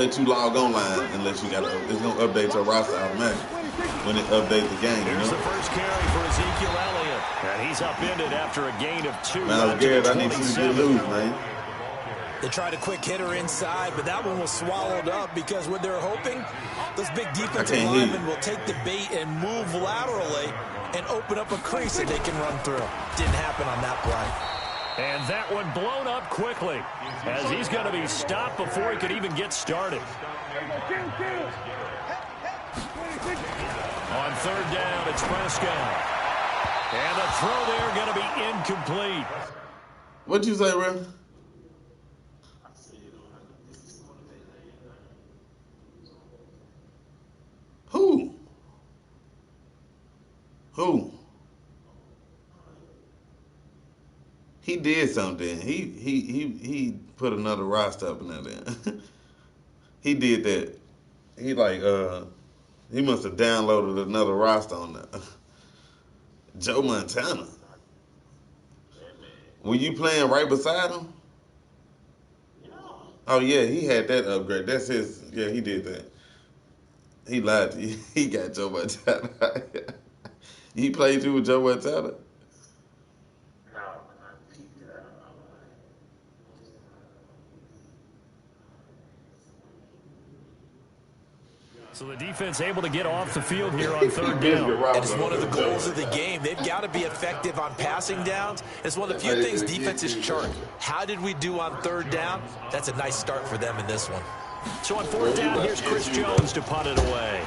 let you log online unless you got to. It's gonna update your roster automatically when it updates the game. Here's the first carry for Ezekiel Elliott, and he's upended after a gain of 2. Now, Garrett, I need you to get loose, man. They tried a quick hitter inside, but that one was swallowed up because what they're hoping, those big defensive linemen will take the bait and move laterally and open up a crease that they can run through. Didn't happen on that play. And that one blown up quickly as he's going to be stopped before he could even get started. On third down, it's Prescott. And the throw there going to be incomplete. What'd you say, Ray? Who? He did something. He put another roster up in there. He did that. He he must have downloaded another roster on that. Joe Montana. Were you playing right beside him? Oh yeah, he had that upgrade. That's his. Yeah, he did that. He lied to you. He got Joe Montana. He played you with Joe Montana? So the defense able to get off the field here on third down. And it's one of the goals of the game. They've got to be effective on passing downs. It's one of the few things defenses chart. How did we do on third down? That's a nice start for them in this one. So on fourth down, here's Chris Jones to punt it away.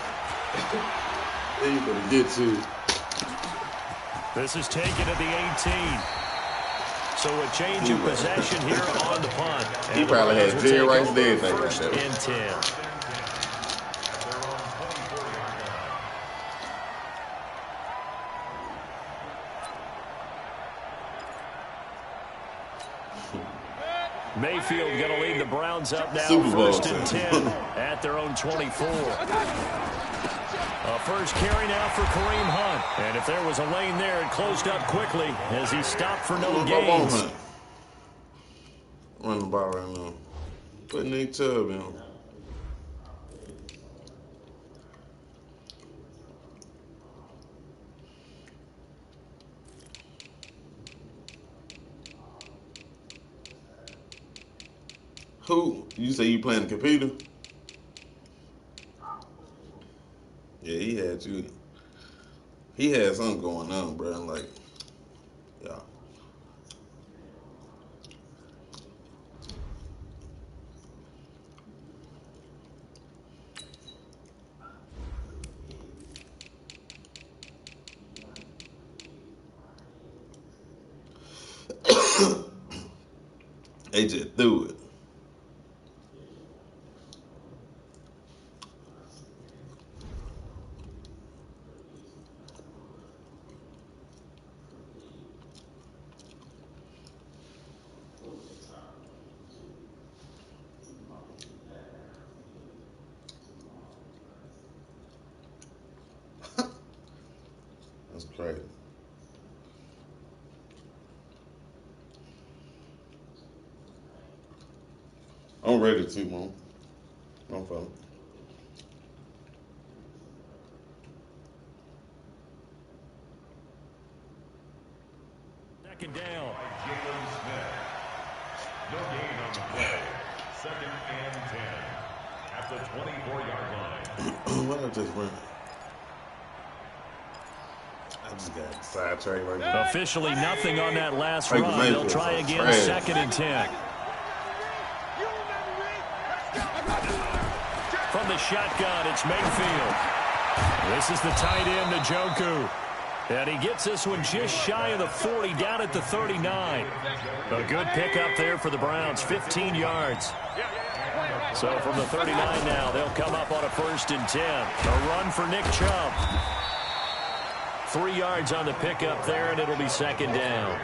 He's going to get you. This is taken at the 18. So a change of possession here on the punt. He probably had Jerry Rice there. First and 10. Mayfield going to lead the Browns up now. First and 10 at their own 24. A first carry now for Kareem Hunt. And if there was a lane there, it closed up quickly as he stopped for no gains. Run the ball right now. Put Nick Chubb in. Who? You say you playing the computer? Yeah, he had you. He had something going on, bro. Like, yeah. They just threw it. That's crazy. I'm ready to, man. I'm fine. Second down. No gain on the play. Second and 10 at the 24-yard line. What I just went? I just got sidetracked right now. Officially nothing on that last run. They'll try again. Second and 10. From the shotgun, it's Mayfield. This is the tight end, Njoku. And he gets this one just shy of the 40, down at the 39. A good pickup there for the Browns, 15 yards. So from the 39 now, they'll come up on a first and 10. A run for Nick Chubb. 3 yards on the pickup there, and it'll be second down.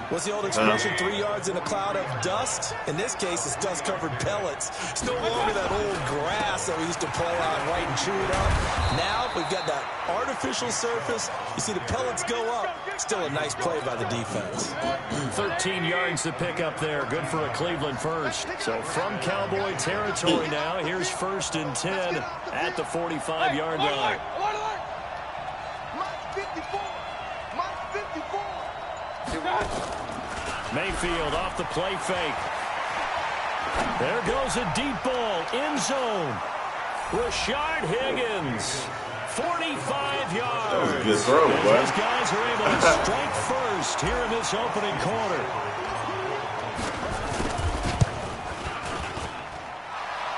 What's the old expression, 3 yards in a cloud of dust? In this case, it's dust-covered pellets. It's no longer that old grass grass that we used to play on right and chew it up. Now we've got that artificial surface. You see the pellets go up. Still a nice play by the defense. 13 yards to pick up there. Good for a Cleveland first. So from Cowboy territory now, here's 1st and 10 at the 45-yard line. Mayfield off the play fake. There goes a deep ball, end zone. Rashard Higgins, 45 yards. That was a good throw, boy. These guys are able to strike first here in this opening quarter.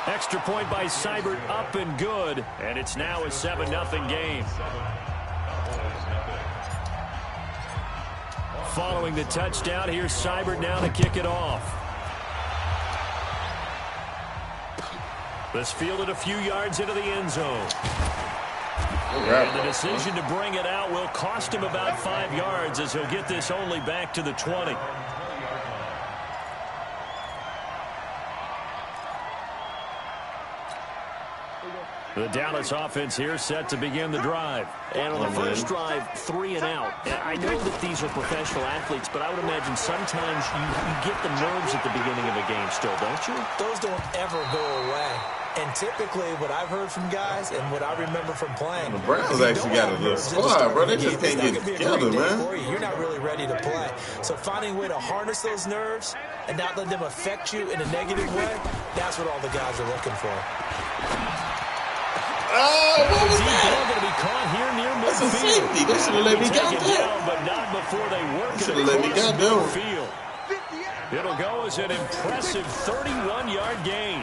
Extra point by Seibert, up and good, and it's now a 7-0 game. Following the touchdown, here's Seibert now to kick it off. This fielded a few yards into the end zone. And the decision to bring it out will cost him about 5 yards as he'll get this only back to the 20. The Dallas offense here set to begin the drive. And on the first drive, 3 and out. And I know that these are professional athletes, but I would imagine sometimes you get the nerves at the beginning of a game still, don't you? Those don't ever go away. And typically what I've heard from guys and what I remember from playing, the Browns actually got a little squad, bro. They just can't get together, man. You're not really ready to play. So finding a way to harness those nerves and not let them affect you in a negative way, that's what all the guys are looking for. Oh, what was that? Going to be caught here near midfield. That's a safety. They should have let me get that. But not before they work it Should have let me get that. Field. It'll go as an impressive 31-yard gain.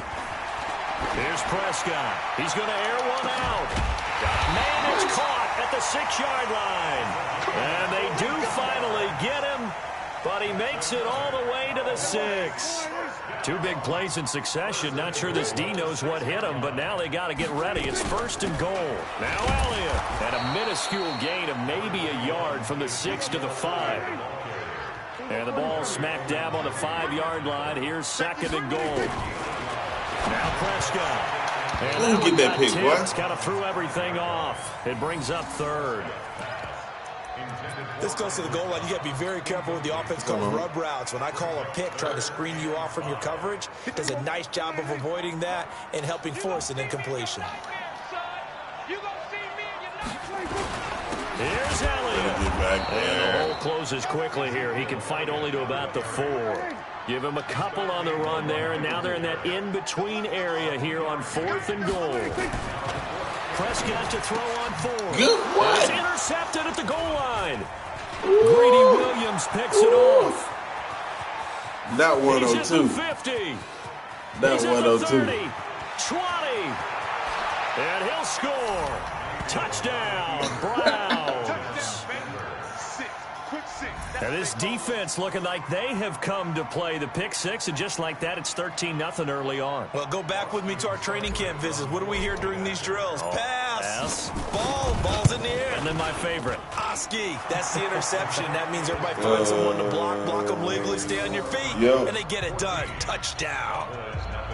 Here's Prescott. He's going to air one out. Man, it's caught at the 6-yard line. And they do finally get him, but he makes it all the way to the 6. 2 big plays in succession. Not sure this D knows what hit him, but now they got to get ready. It's 1st and goal. Now Elliott at a minuscule gain of maybe a yard from the 6 to the 5. And the ball smack dab on the 5-yard line. Here's 2nd and goal. Now Prescott. And get that pick, boy. Kind of threw everything off. It brings up 3rd. This goes to the goal line. You got to be very careful with the offense called rub routes. When I call a pick, trying to screen you off from your coverage, does a nice job of avoiding that and helping force an incompletion. Here's Elliott. And the hole closes quickly here. He can fight only to about the 4. Give him a couple on the run there, and now they're in that in-between area here on 4th and goal. Prescott to throw on 4. Good one. It's intercepted at the goal line. Greedy Williams picks it off. That 102. He's at the 50. That He's 102. At the 30, 20. And he'll score. Touchdown, Browns. Now this defense looking like they have come to play the pick 6, and just like that, it's 13-0 early on. Well, go back with me to our training camp visits. What do we hear during these drills? Pass. Ball's in the air. And then my favorite. Oski. That's the interception. That means everybody finds someone to block them legally, stay on your feet, and they get it done. Touchdown.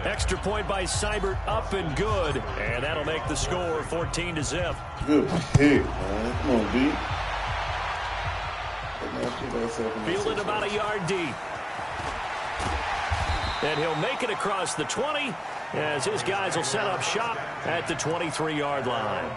Extra point by Seibert, up and good. And that'll make the score 14-0. Good pick, man. Come on, D. Fielded about a yard deep. And he'll make it across the 20 as his guys will set up shop at the 23-yard line.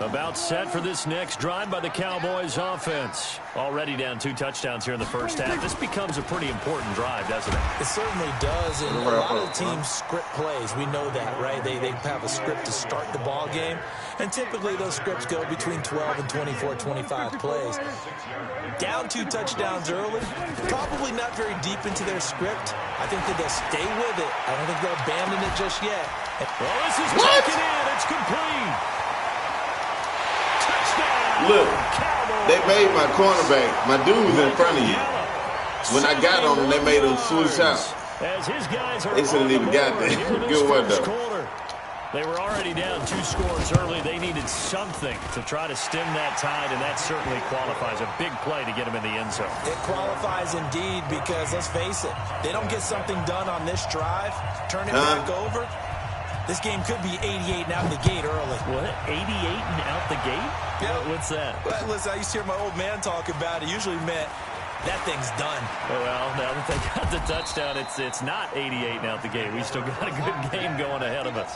About set for this next drive by the Cowboys offense. Already down 2 touchdowns here in the first half. This becomes a pretty important drive, doesn't it? It certainly does, and a lot of the teams script plays. We know that, right? They have a script to start the ball game, and typically those scripts go between 12 and 24, 25 plays. Down 2 touchdowns early, probably not very deep into their script. I think that they'll stay with it. I don't think they'll abandon it just yet. Well, this is taken in. It's complete. Look, they made my cornerback, my dude was in front of you. When I got on him, they made him switch out. They should have even got that. Good one, though. They were already down 2 scores early. They needed something to try to stem that tide, and that certainly qualifies. A big play to get them in the end zone. It qualifies indeed because, let's face it, they don't get something done on this drive, turn it back over. This game could be 88 and out the gate early. What? 88 and out the gate? Yeah. What's that? Well, listen, I used to hear my old man talk about it. Usually meant that thing's done. Well, now that they got the touchdown, it's not 88 and out the gate. We still got a good game going ahead of us.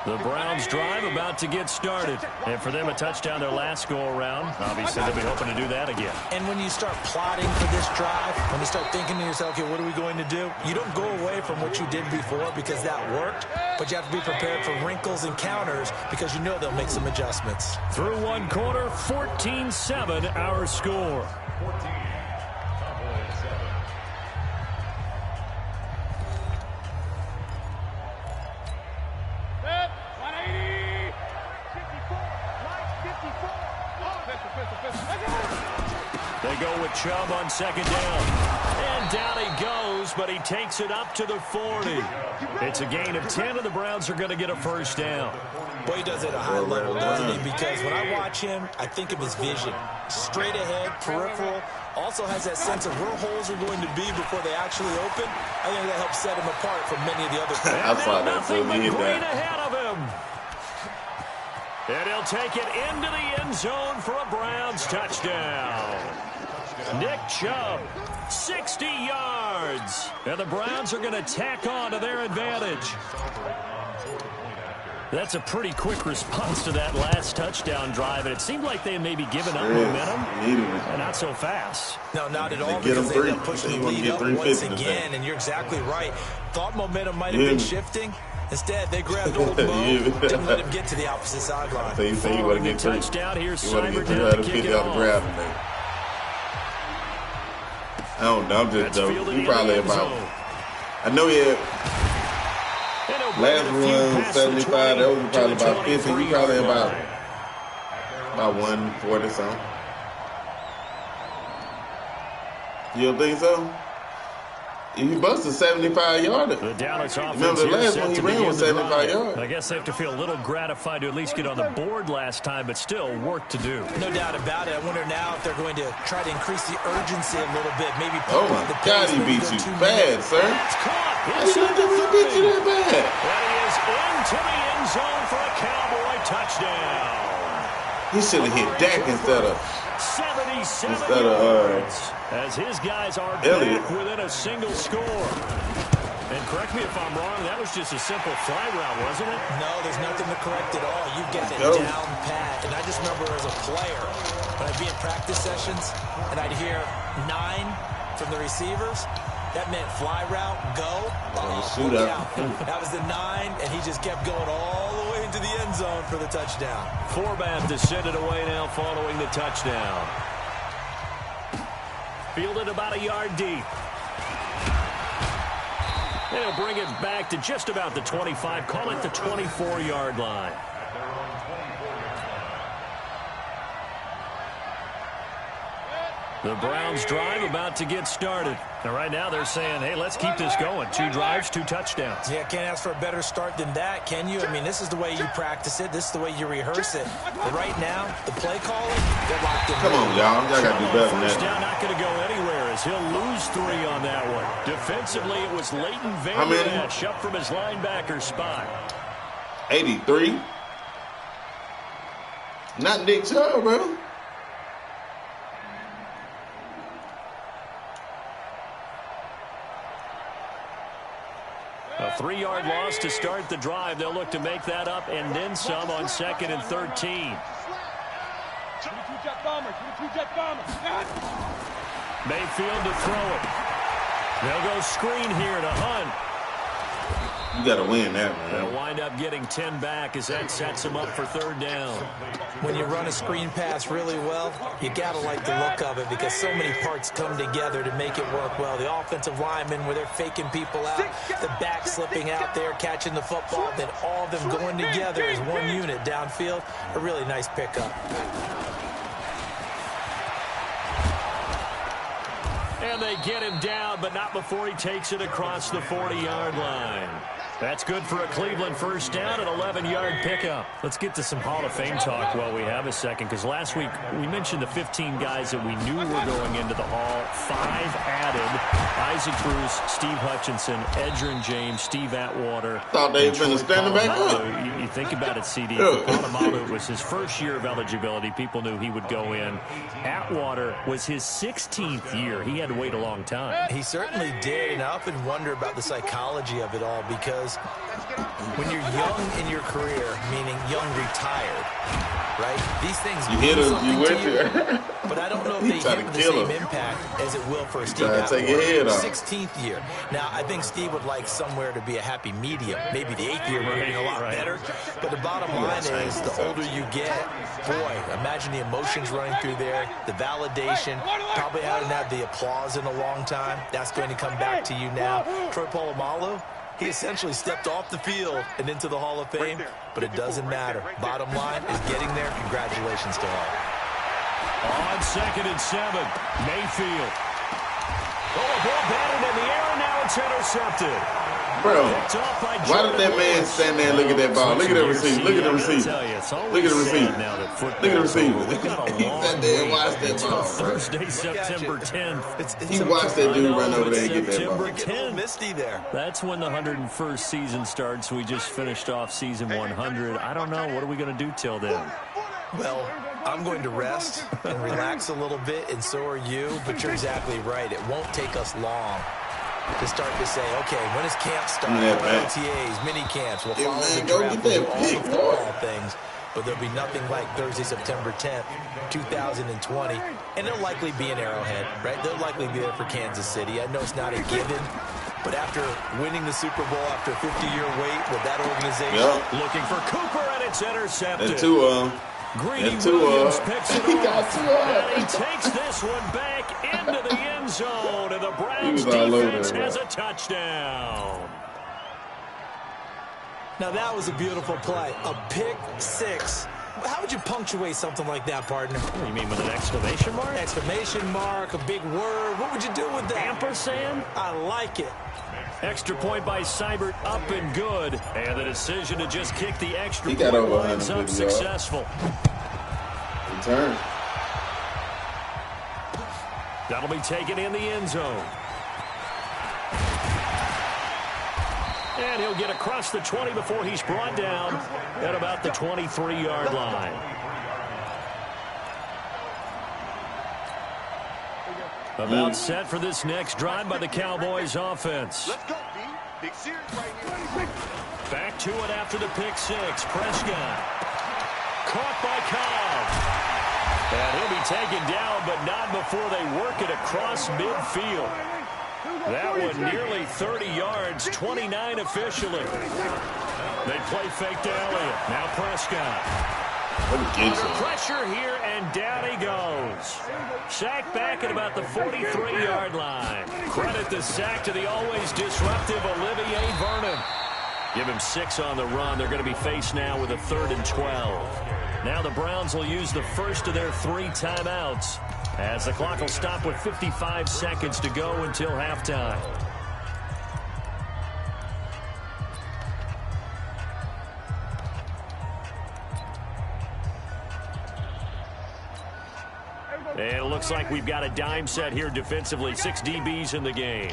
The Browns drive about to get started. And for them, a touchdown their last go-around. Obviously, they'll be hoping to do that again. And when you start plotting for this drive, when you start thinking to yourself, okay, what are we going to do? You don't go away from what you did before because that worked, but you have to be prepared for wrinkles and counters because you know they'll make some adjustments. Through one quarter, 14-7 our score. 14. They go with Chubb on second down. And down he goes, but he takes it up to the 40. It's a gain of 10, and the Browns are going to get a first down. Boy, he does it at a high level, doesn't he? Because when I watch him, I think of his vision. Straight ahead, peripheral. Also has that sense of where holes are going to be before they actually open. I think that helps set him apart from many of the other players. I saw that. Nothing but green ahead of him. And he'll take it into the end zone for a Browns touchdown. Nick Chubb, 60 yards. And the Browns are going to tack on to their advantage. That's a pretty quick response to that last touchdown drive, and it seemed like they had maybe given up momentum. And not so fast. No, not at all, because they ended up pushing the lead up once again, and you're exactly right. Thought momentum might have been shifting. Instead, they grabbed old Mo, didn't let him get to the opposite sideline. So you say you want to get touchdown here, Cyber down to kick it off. I don't know. I'm just joking. You probably about. I know you had last one 75. That was probably about 50. You probably about 140 something. You don't think so? He busted 75-yarder. Remember the last one he ran was 75 yards. I guess they have to feel a little gratified to at least get on the board last time, but still work to do. No doubt about it. I wonder now if they're going to try to increase the urgency a little bit. Maybe oh my God, he beat you bad, sir. It's caught. How he beat you that bad? And he is into the end zone for a Cowboy touchdown. He should have hit Dak instead of 77 yards. As his guys are back within a single score. And correct me if I'm wrong, that was just a simple fly route, wasn't it? No, there's nothing to correct at all. You get it down pat. And I just remember as a player, when I'd be in practice sessions, and I'd hear 9 from the receivers, that meant fly route, go. Look out. That was the 9, and he just kept going all the way into the end zone for the touchdown. Forbath to send it away now following the touchdown. Fielded about a yard deep. And he'll bring it back to just about the 25. Call it the 24-yard line. The Browns drive about to get started. And right now they're saying, hey, let's keep this going. 2 drives, 2 touchdowns. Yeah, can't ask for a better start than that, can you? I mean, this is the way you practice it. This is the way you rehearse it. But right now, the play calling, they're locked in. Come on, y'all. Y'all got to do better than that. First down, not going to go anywhere as he'll lose 3 on that one. Defensively, it was Leighton Vander Esch up from his linebacker spot. 83. Not Nick Chubb, bro. A 3-yard loss to start the drive. They'll look to make that up and then some on 2nd and 13. Mayfield to throw it. They'll go screen here to Hunt. You got to win that, man. They'll wind up getting 10 back as that sets them up for 3rd down. When you run a screen pass really well, you got to like the look of it because so many parts come together to make it work well. The offensive linemen where they're faking people out, the back slipping out there, catching the football, then all of them going together as one unit downfield. A really nice pickup. And And they get him down, but not before he takes it across the 40-yard line. That's good for a Cleveland first down, an 11-yard pickup. Let's get to some Hall of Fame talk while we have a second, because last week we mentioned the 15 guys that we knew were going into the Hall. 5 added: Isaac Bruce, Steve Hutchinson, Edgerrin James, Steve Atwater. Thought they'd been standing back up. You think about it, CD. Polamalu was his first year of eligibility. People knew he would go in. Atwater was his 16th year. He had to wait a long time. He certainly did, and I often wonder about the psychology of it all, because when you're young in your career, meaning young retired, right? These things mean something to you, but I don't know if they have the same impact as it will for Steve Atwater. 16th year. Now, I think Steve would like somewhere to be a happy medium. Maybe the 8th year we're getting a lot better. But the bottom line is, the older you get, boy, imagine the emotions running through there, the validation, probably haven't had the applause in a long time. That's going to come back to you now. Troy Polamalu, he essentially stepped off the field and into the Hall of Fame, but it doesn't matter. Bottom line is getting there. Congratulations to all. On 2nd and 7, Mayfield. Oh, ball batted in the air, and now it's intercepted. Bro, why did that man stand there and look at that ball? Look at the receiver. Look at the receiver. Look at the receiver. Look at the receiver. He sat there and watched that ball. Thursday, September 10th. He watched that dude run over there and get that ball. Get a little misty there. That's when the 101st season starts. We just finished off season 100. I don't know. What are we going to do till then? Well, I'm going to rest and relax a little bit, and so are you. But you're exactly right. It won't take us long to start to say, okay, when does camp start? OTAs, mini camps. We'll follow the draft. We'll do all the football things. But there'll be nothing like Thursday, September 10th, 2020. And they'll likely be in Arrowhead, right? They'll likely be there for Kansas City. I know it's not a given. But after winning the Super Bowl after a 50-year wait with that organization. Looking for Cooper, and it's intercepted. Greedy Williams picks it off, and he takes this one back into the end zone, and the Browns defense has a touchdown. Now that was a beautiful play, a pick six. How would you punctuate something like that, partner? You mean with an exclamation mark? Exclamation mark, a big word. What would you do with that? Ampersand? I like it. Extra point by Seibert, up and good. And the decision to just kick the extra point lines up successful. Return. That'll be taken in the end zone. And he'll get across the 20 before he's brought down at about the 23-yard line. About set for this next drive by the Cowboys offense. Let's go, B. Big series right here. Back to it after the pick six. Prescott. Caught by Cobb. And he'll be taken down, but not before they work it across midfield. That one nearly 30 yards, 29 officially. They play fake to Elliott. Now Prescott. Under pressure here, and down he goes. Sack back at about the 43-yard line. Credit the sack to the always disruptive Olivier Vernon. Give him 6 on the run. They're going to be faced now with a 3rd and 12. Now the Browns will use the first of their 3 timeouts, as the clock will stop with 55 seconds to go until halftime. And it looks like we've got a dime set here defensively. 6 DBs in the game.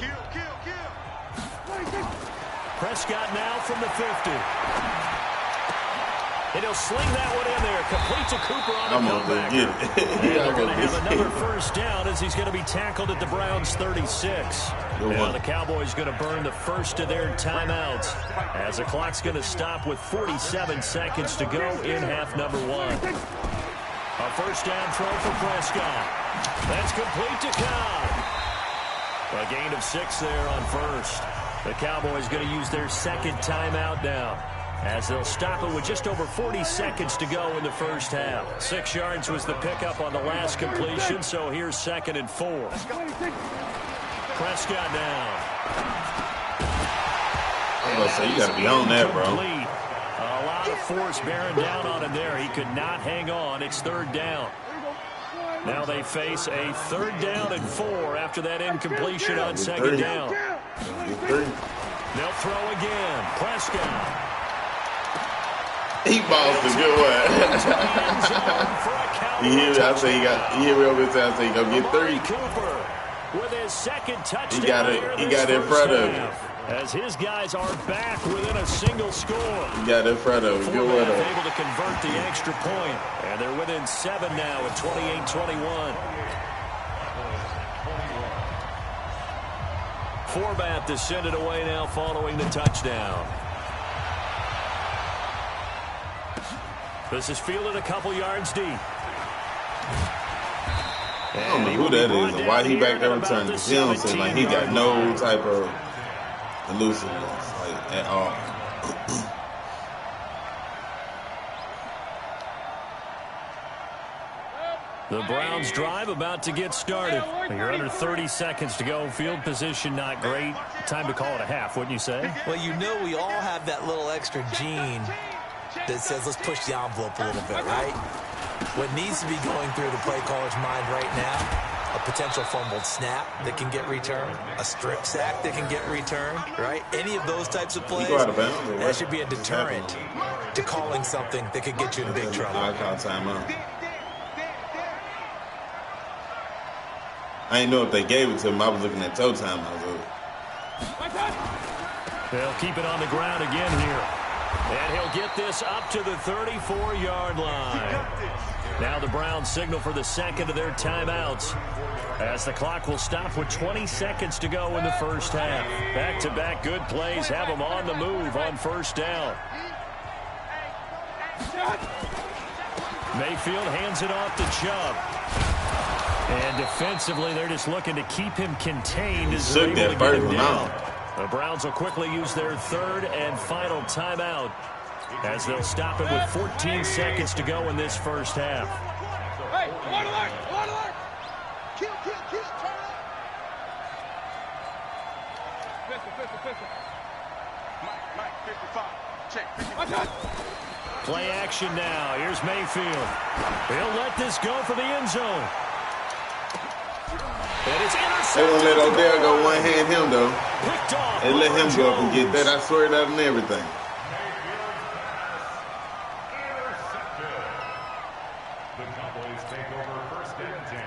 Prescott now from the 50. And he'll sling that one in there. Complete to Cooper on the comeback. And they're going to have another first down as he's going to be tackled at the Browns' 36. Now the Cowboys going to burn the first of their timeouts, as the clock's going to stop with 47 seconds to go in half number 1. A first down throw for Prescott. That's complete to Cobb. A gain of 6 there on first. The Cowboys going to use their 2nd timeout now, as they'll stop it with just over 40 seconds to go in the first half. 6 yards was the pickup on the last completion, so here's 2nd and 4. Prescott now. I'm going to say, you got to be on that, bro. A lot of force bearing down on him there. He could not hang on. It's 3rd down. Now they face a 3rd down and 4 after that incompletion on 2nd down. They'll throw again. Prescott. He balls the good one. You hear me? I say he got. You hear me over there? I say he gonna get 3. Cooper with his 2nd touchdown. He got it. He got it in front of him. As his guys are back within a single score. He got it in front of him. Good one. Able to convert the extra point, and they're within 7 now at 28-21. Forbat descended away now following the touchdown. This is fielded a couple yards deep. I don't know who that is and why he back there returning. He don't seem like he got no type of elusiveness like at all. The Browns drive about to get started. You're under 30 seconds to go. Field position not great. Time to call it a half, wouldn't you say? Well, you know we all have that little extra gene that says let's push the envelope a little bit, right? What needs to be going through the play caller's mind right now, a potential fumbled snap that can get returned, a strip sack that can get returned, right? Any of those types of plays, that should be a deterrent to calling something that could get you in big trouble. I call timeout. I didn't know if they gave it to him. I was looking at toe time. They'll keep it on the ground again here. And he'll get this up to the 34-yard line. Now the Browns signal for the 2nd of their timeouts, as the clock will stop with 20 seconds to go in the first half. Back-to-back good plays have them on the move on 1st down. Mayfield hands it off to Chubb. And defensively, they're just looking to keep him contained as they're able to get him down. The Browns will quickly use their 3rd and final timeout, as they'll stop it with 14 seconds to go in this first half. Hey, one alert, one alert. Kill, turn up. Pistol. Mike, 55. Check, 55. Play action now. Here's Mayfield. He'll let this go for the end zone. And it's intercepted. They won't let Odell go one-hand him, though. Picked off. They let him go up and get that. I swear that and everything.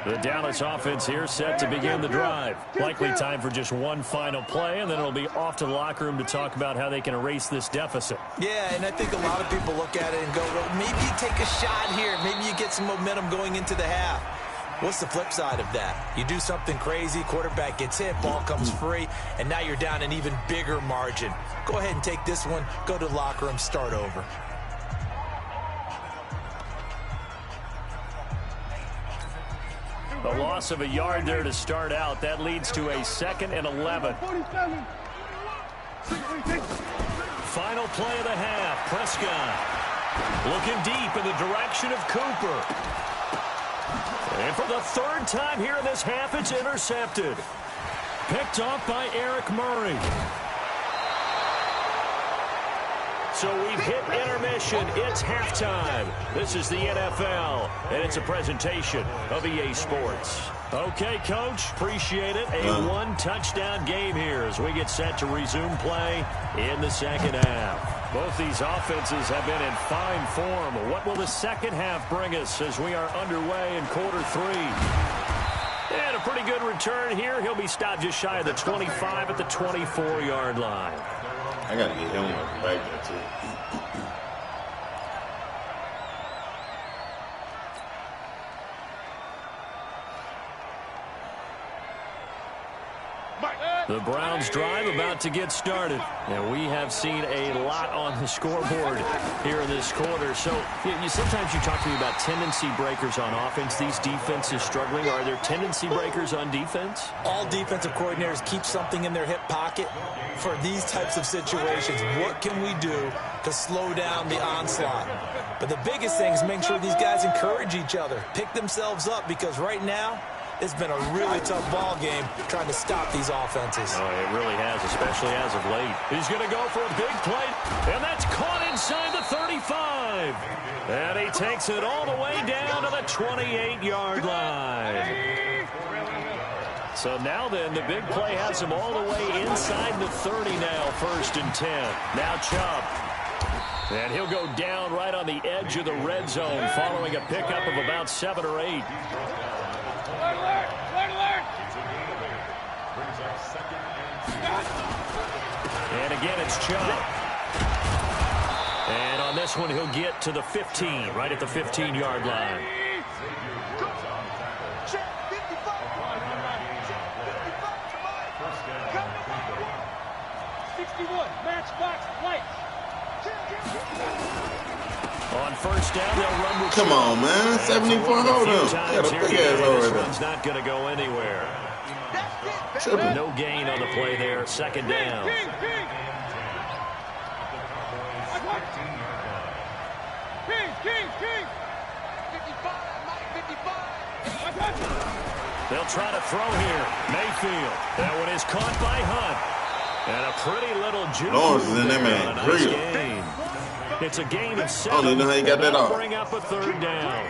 The Dallas offense here set to begin the drive. Likely time for just one final play, and then it'll be off to the locker room to talk about how they can erase this deficit. Yeah, and I think a lot of people look at it and go, well, maybe you take a shot here. Maybe you get some momentum going into the half. What's the flip side of that? You do something crazy, quarterback gets hit, ball comes free, and now you're down an even bigger margin. Go ahead and take this one, go to the locker room, start over. A loss of a yard there to start out. That leads to a 2nd and 11. Final play of the half. Prescott looking deep in the direction of Cooper. And for the 3rd time here in this half, it's intercepted. Picked off by Eric Murray. So we've hit intermission. It's halftime. This is the NFL, and it's a presentation of EA Sports. Okay, Coach, appreciate it. A one-touchdown game here as we get set to resume play in the 2nd half. Both these offenses have been in fine form. What will the 2nd half bring us as we are underway in quarter 3? And a pretty good return here. He'll be stopped just shy of the 25 at the 24-yard line. I got to get him back there, too. The Browns drive about to get started. And we have seen a lot on the scoreboard here in this quarter. So sometimes you talk to me about tendency breakers on offense. These defenses struggling. Are there tendency breakers on defense? All defensive coordinators keep something in their hip pocket for these types of situations. What can we do to slow down the onslaught? But the biggest thing is make sure these guys encourage each other, pick themselves up, because right now It's been a really tough ball game trying to stop these offenses. Oh, it really has, especially as of late. He's going to go for a big play, and that's caught inside the 35. And he takes it all the way down to the 28-yard line. So now then, the big play has him all the way inside the 30 now, 1st and 10. Now Chubb. And he'll go down right on the edge of the red zone following a pickup of about 7 or 8. And again, it's Chubb. And on this one, he'll get to the 15, right at the 15-yard line. On 1st down, they'll run with Come on, man. 74, hold on. Got a big ass over This there. one's not going to go anywhere. Tripping. No gain on the play there. 2nd down. They'll try to throw here. Mayfield. That one is caught by Hunt. And a pretty little juke. Lawrence is in there, man. Nice game. It's a game of 7. I don't even know how you got that off. Bring up a 3rd down.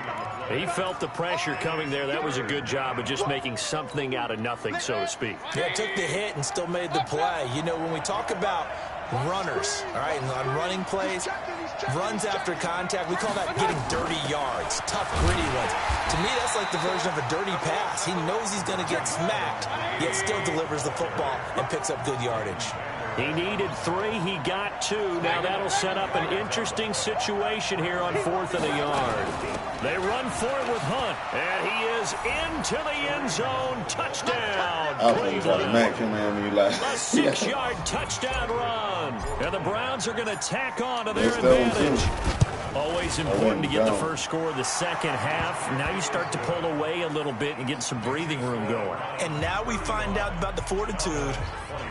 He felt the pressure coming there. That was a good job of just making something out of nothing, so to speak. Yeah, took the hit and still made the play. You know, when we talk about runners, all right, and on running plays, runs after contact, we call that getting dirty yards, tough, gritty ones. To me, that's like the version of a dirty pass. He knows he's going to get smacked, yet still delivers the football and picks up good yardage. He needed 3. He got 2. Now that'll set up an interesting situation here on 4th and a yard. They run for it with Hunt, and he is into the end zone. Touchdown, I was going to try to Cleveland. mac him, man, when you like. A 6-yard touchdown run. And the Browns are going to tack on to their Yes, that one advantage. too. Always important to get the first score of the second half. Now you start to pull away a little bit and get some breathing room going. And now we find out about the fortitude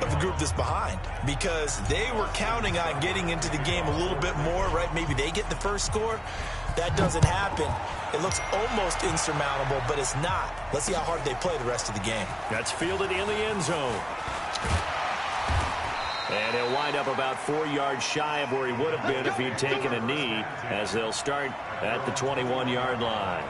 of the group that's behind, because they were counting on getting into the game a little bit more, right? Maybe they get the first score. That doesn't happen. It looks almost insurmountable, but it's not. Let's see how hard they play the rest of the game. That's fielded in the end zone. And he'll wind up about 4 yards shy of where he would have been if he'd taken a knee, as they'll start at the 21-yard line.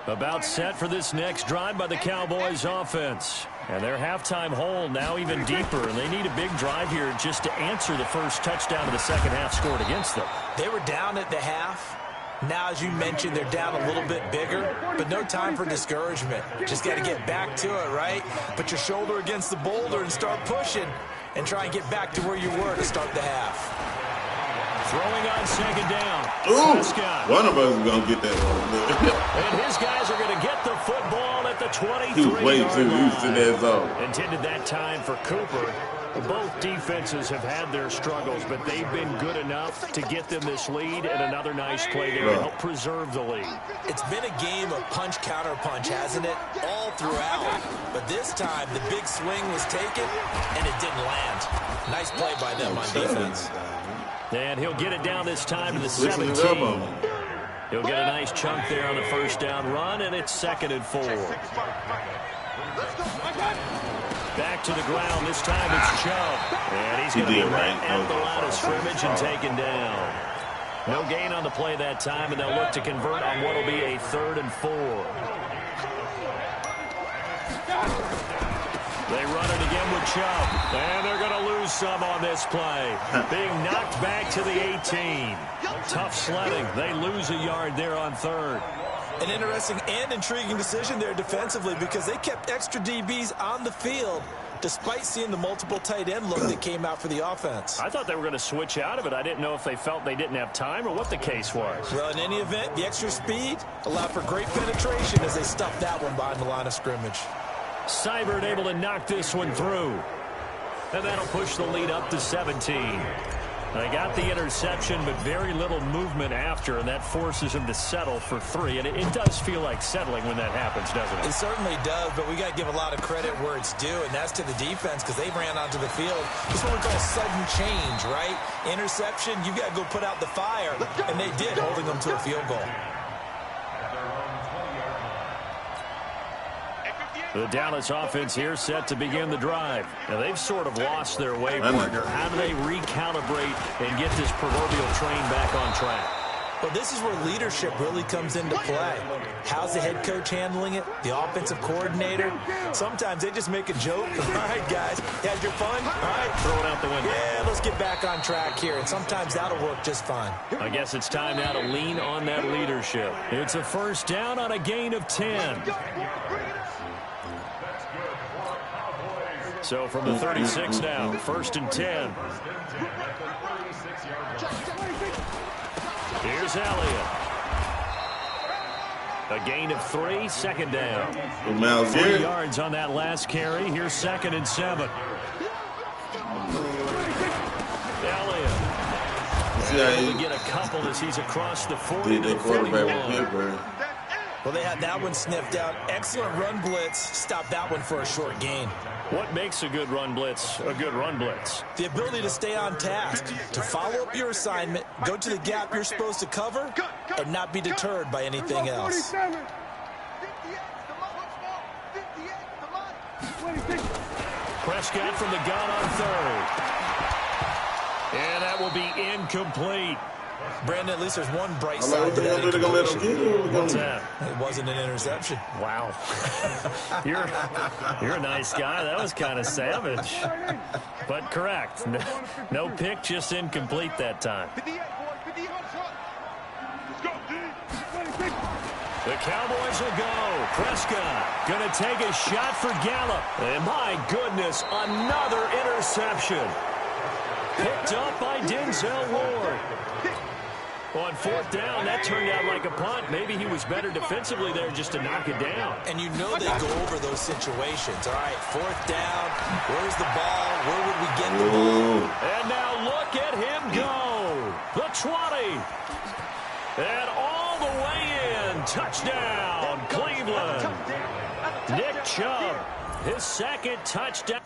About set for this next drive by the Cowboys offense. And their halftime hole now even deeper, and they need a big drive here just to answer the first touchdown of the second half scored against them. They were down at the half. Now, as you mentioned, they're down a little bit bigger, but no time for discouragement. Just got to get back to it, right? Put your shoulder against the boulder and start pushing and try and get back to where you were to start the half. Throwing on 2nd down. Ooh, Prescott. one of us is going to get that one. And his guys are going to get the football at the 23-yard line. He was way too used to that zone. Intended that time for Cooper. Both defenses have had their struggles, but they've been good enough to get them this lead, and another nice play there to help preserve the lead. It's been a game of punch-counter-punch, hasn't it? All throughout. But this time, the big swing was taken, and it didn't land. Nice play by them on defense. And he'll get it down this time to the Switching 17. it up on him. He'll get a nice chunk there on the 1st down run, and it's 2nd and 4. Back to the ground. This time it's Chubb. And he's going to be met at the line of scrimmage and taken down. No gain on the play that time, and they'll look to convert on what will be a 3rd and 4. They run it again with Chubb. And they're going to lose some on this play. Being knocked back to the 18. Tough sledding. They lose a yard there on 3rd. An interesting and intriguing decision there defensively, because they kept extra DBs on the field despite seeing the multiple tight end look that came out for the offense. I thought they were going to switch out of it. I didn't know if they felt they didn't have time or what the case was. Well, in any event, the extra speed allowed for great penetration as they stuffed that one behind the line of scrimmage. Seibert able to knock this one through. And that'll push the lead up to 17. They got the interception, but very little movement after, and that forces him to settle for 3. And it does feel like settling when that happens, doesn't it? It certainly does, but we got to give a lot of credit where it's due, and that's to the defense because they ran onto the field. It's what we call sudden change, right? Interception, you got to go put out the fire, and they did, holding them to a field goal. The Dallas offense here set to begin the drive. Now, they've sort of lost their way, partner. How do they recalibrate and get this proverbial train back on track? Well, this is where leadership really comes into play. How's the head coach handling it? The offensive coordinator? Sometimes they just make a joke. All right, guys, had your fun? All right, throw it out the window. Yeah, let's get back on track here, and sometimes that'll work just fine. I guess it's time now to lean on that leadership. It's a first down on a gain of 10. So from the 36 now, 1st and 10. Here's Elliott. A gain of 3, 2nd down. 3 yards on that last carry. Here's 2nd and 7. Elliott. Able to get a couple as he's across the 40 to the 41. Well, they had that one sniffed out. Excellent run blitz. Stopped that one for a short gain. What makes a good run blitz a good run blitz? The ability to stay on task, to follow up your assignment, go to the gap you're supposed to cover, and not be deterred by anything else. Prescott from the gun on 3rd. And that will be incomplete. Brandon, at least there's one bright side to that incompletion. What's that? It wasn't an interception. Wow. You're a nice guy. That was kind of savage. But correct. No pick, just incomplete that time. The Cowboys will go. Prescott going to take a shot for Gallup. And my goodness, another interception. Picked up by Denzel Ward. On 4th down, that turned out like a punt. Maybe he was better defensively there just to knock it down. And you know they go over those situations. All right, 4th down. Where's the ball? Where would we get the ball? And now look at him go. The 20. And all the way in. Touchdown, Cleveland. Nick Chubb, his 2nd touchdown.